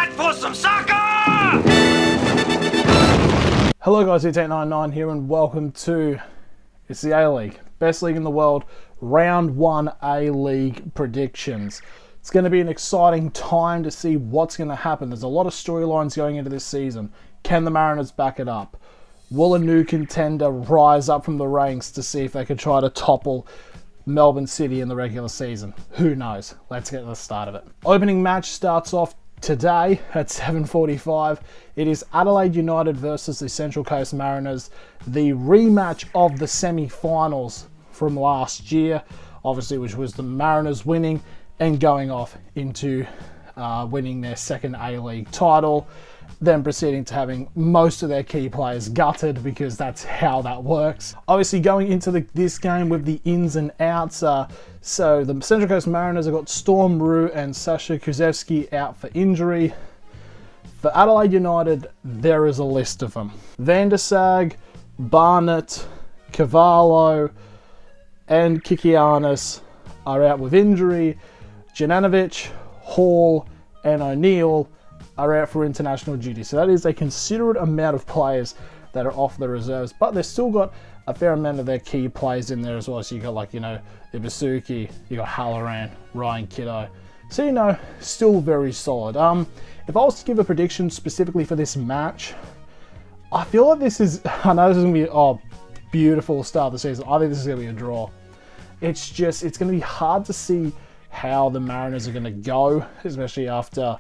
that for some soccer? Hello guys, it's 899 here and welcome to, it's the A-League, best league in the world, round 1 A-League predictions. It's going to be an exciting time to see what's going to happen. There's a lot of storylines going into this season. Can the Mariners back it up? Will a new contender rise up from the ranks to see if they can try to topple Melbourne City in the regular season? Who knows? Let's get to the start of it. Opening match starts off today at 7:45. It is Adelaide United versus the Central Coast Mariners, the rematch of the semi-finals from last year, obviously, which was the Mariners winning and going off into winning their second A-League title, then proceeding to having most of their key players gutted because that's how that works. Obviously, going into this game with the ins and outs, so the Central Coast Mariners have got Storm Roux and Sasha Kuszewski out for injury. For Adelaide United, there is a list of them. Van der Sag, Barnett, Cavallo, and Kikianis are out with injury. Jananovic, Hall, and O'Neill are out for international duty. So that is a considerate amount of players that are off the reserves, but they've still got a fair amount of their key players in there as well. So you got Ibasuki, you got Halloran, Ryan Kiddo. So still very solid. If I was to give a prediction specifically for this match, I feel like I know this is going to be a beautiful start of the season. I think this is going to be a draw. It's going to be hard to see how the Mariners are going to go, especially after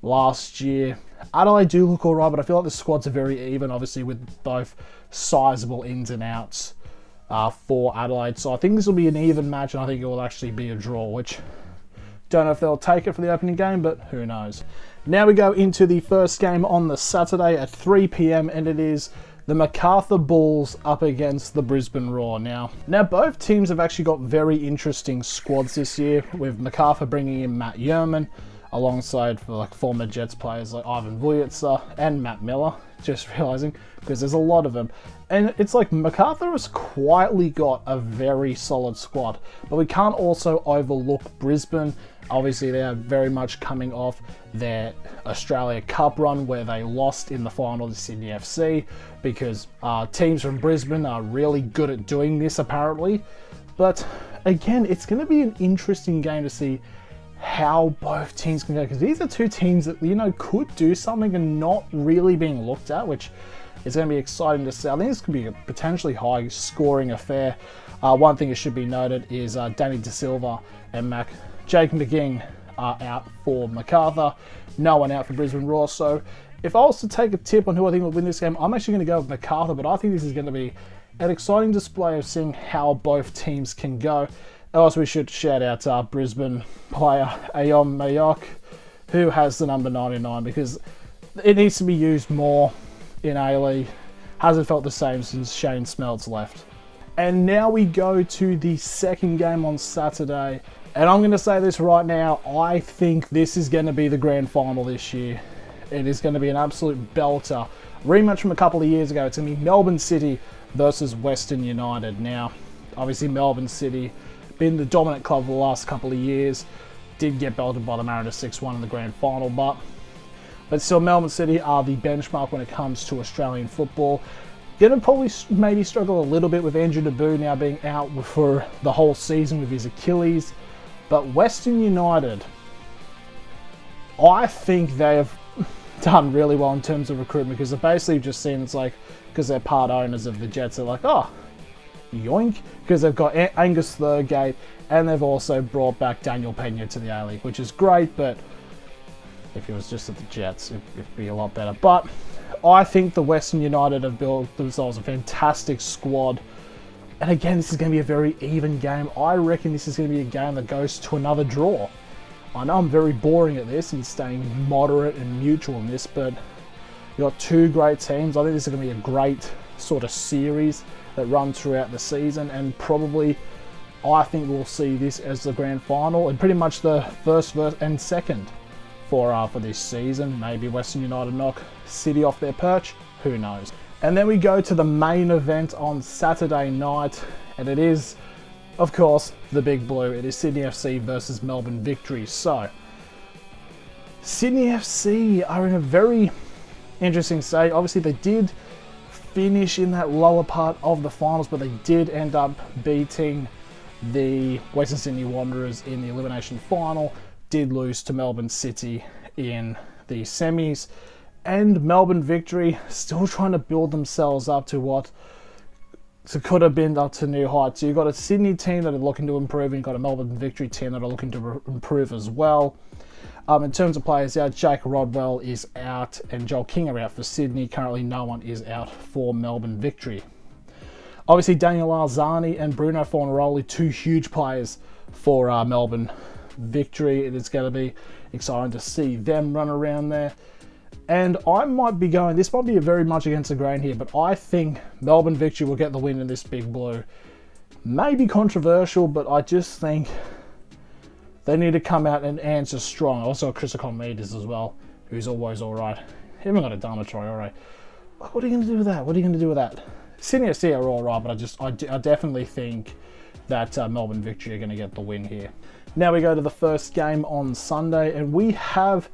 last year. Adelaide do look alright, but I feel like the squads are very even, obviously, with both sizable ins and outs for Adelaide. So I think this will be an even match, and I think it will actually be a draw, which don't know if they'll take it for the opening game, but who knows. Now we go into the first game on the Saturday at 3 p.m, and it is the MacArthur Bulls up against the Brisbane Roar. Now both teams have actually got very interesting squads this year, with MacArthur bringing in Matt Yerman, alongside former Jets players like Ivan Vujitsa and Matt Miller, just realizing, because there's a lot of them. And it's like MacArthur has quietly got a very solid squad, but we can't also overlook Brisbane. Obviously, they are very much coming off their Australia Cup run where they lost in the final to Sydney FC, because teams from Brisbane are really good at doing this apparently. But again, it's going to be an interesting game to see how both teams can go, because these are two teams that could do something and not really being looked at, which is going to be exciting to see. I think this could be a potentially high scoring affair. One thing that should be noted is Danny De Silva and Jake McGing are out for MacArthur, no one out for Brisbane Roar. So if I was to take a tip on who I think will win this game, I'm actually going to go with MacArthur, but I think this is going to be an exciting display of seeing how both teams can go. Also, we should shout out Brisbane player Ayom Mayok, who has the number 99, because it needs to be used more in A-League. Hasn't felt the same since Shane Smeltz left. And now we go to the second game on Saturday. And I'm going to say this right now, I think this is going to be the grand final this year. It is going to be an absolute belter. Rematch from a couple of years ago. It's going to be Melbourne City versus Western United. Now, obviously Melbourne City been the dominant club for the last couple of years. Did get belted by the Mariners 6-1 in the grand final, but still Melbourne City are the benchmark when it comes to Australian football. Going to probably maybe struggle a little bit with Andrew Naboo now being out for the whole season with his Achilles. But Western United, I think they have done really well in terms of recruitment, because they've basically just seen because they're part owners of the Jets, they're like, oh, yoink, because they've got Angus Thurgate, and they've also brought back Daniel Pena to the A-League, which is great, but if he was just at the Jets, it'd be a lot better. But I think the Western United have built themselves a fantastic squad. And again, this is going to be a very even game. I reckon this is going to be a game that goes to another draw. I know I'm very boring at this and staying moderate and neutral in this, but you've got two great teams. I think this is going to be a great sort of series that runs throughout the season, and probably I think we'll see this as the grand final and pretty much the first and second for this season. Maybe Western United knock City off their perch, who knows. And then we go to the main event on Saturday night, and it is, of course, the Big Blue. It is Sydney FC versus Melbourne Victory. So, Sydney FC are in a very interesting state. Obviously, they did finish in that lower part of the finals, but they did end up beating the Western Sydney Wanderers in the elimination final, did lose to Melbourne City in the semis, and Melbourne Victory still trying to build themselves up to what could have been up to new heights. So you've got a Sydney team that are looking to improve, and you've got a Melbourne Victory team that are looking to improve as well. In terms of players out, Jake Rodwell is out and Joel King are out for Sydney. Currently, no one is out for Melbourne Victory. Obviously, Daniel Arzani and Bruno Fornaroli, two huge players for Melbourne Victory. It is going to be exciting to see them run around there. And I might be going, this might be very much against the grain here, but I think Melbourne Victory will get the win in this Big Blue. Maybe controversial, but I just think they need to come out and answer strong. Also, Chris Okonomidis as well, who's always all right. Haven't got a Dharma Traore. What are you going to do with that? What are you going to do with that? Sydney FC are all right, but I definitely think that Melbourne Victory are going to get the win here. Now we go to the first game on Sunday, and we have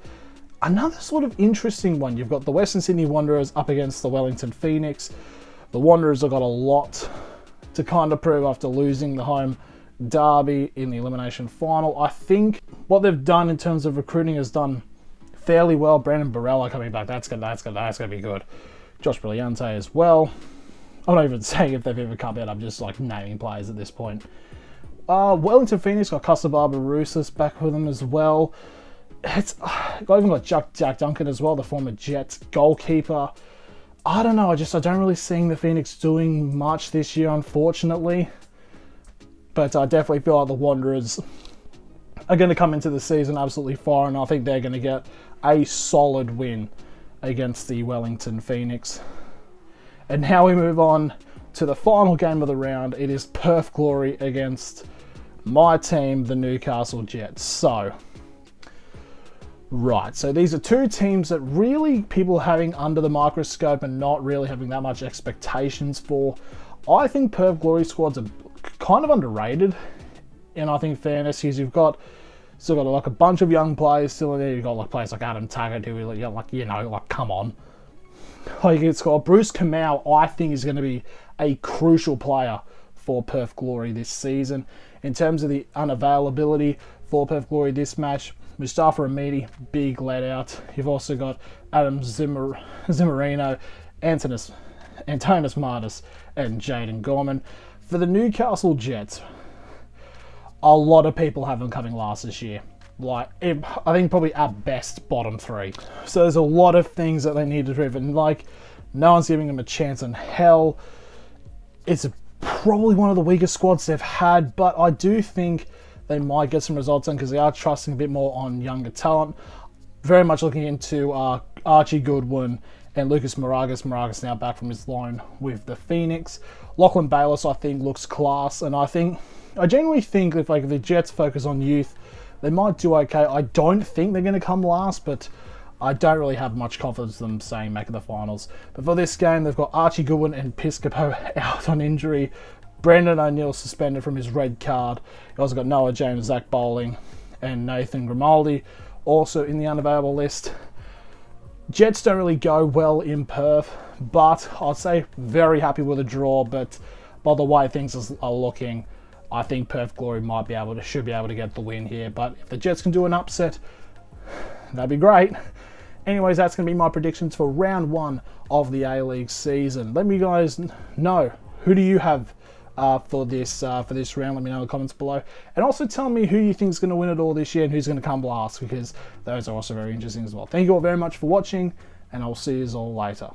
another sort of interesting one. You've got the Western Sydney Wanderers up against the Wellington Phoenix. The Wanderers have got a lot to kind of prove after losing the home derby in the elimination final. I think what they've done in terms of recruiting has done fairly well. Brandon Barella coming back, that's gonna be good. Josh Brillante as well. I'm not even saying if they've ever come out, I'm just like naming players at this point. Wellington Phoenix got Kasababa Rousas back with them as well. It's even got Jack Duncan as well, the former Jets goalkeeper. I don't know, I don't really see the Phoenix doing much this year, unfortunately. But I definitely feel like the Wanderers are going to come into the season absolutely fine, and I think they're going to get a solid win against the Wellington Phoenix. And now we move on to the final game of the round. It is Perth Glory against my team, the Newcastle Jets. So these are two teams that really people are having under the microscope and not really having that much expectations for. I think Perth Glory squads are kind of underrated, and I think fairness is you've got still got like a bunch of young players still in there. You've got like players like Adam Taggart, who like come on. Like it's got Bruce Kamau, I think is going to be a crucial player for Perth Glory this season. In terms of the unavailability for Perth Glory this match, Mustafa Amidi, big let out. You've also got Adam Zimmerino, Antonis Martis, and Jaden Gorman. For the Newcastle Jets, a lot of people have them coming last this year. I think probably at best bottom three. So there's a lot of things that they need to prove, and no one's giving them a chance in hell. It's probably one of the weakest squads they've had, but I do think they might get some results in because they are trusting a bit more on younger talent. Very much looking into Archie Goodwin and Lucas Moragas. Moragas now back from his loan with the Phoenix. Lachlan Bayless, I think, looks class, and I genuinely think if the Jets focus on youth, they might do okay. I don't think they're going to come last, but I don't really have much confidence in them saying making the finals. But for this game, they've got Archie Goodwin and Piscopo out on injury. Brendan O'Neill suspended from his red card. You also got Noah James, Zach Bowling, and Nathan Grimaldi also in the unavailable list. Jets don't really go well in Perth, but I'd say very happy with a draw. But by the way things are looking, I think Perth Glory should be able to get the win here. But if the Jets can do an upset, that'd be great. Anyways, that's going to be my predictions for round one of the A-League season. Let me guys know, who do you have for this round? Let me know in the comments below. And also tell me who you think is going to win it all this year and who's going to come last, because those are also very interesting as well. Thank you all very much for watching, and I'll see you all later.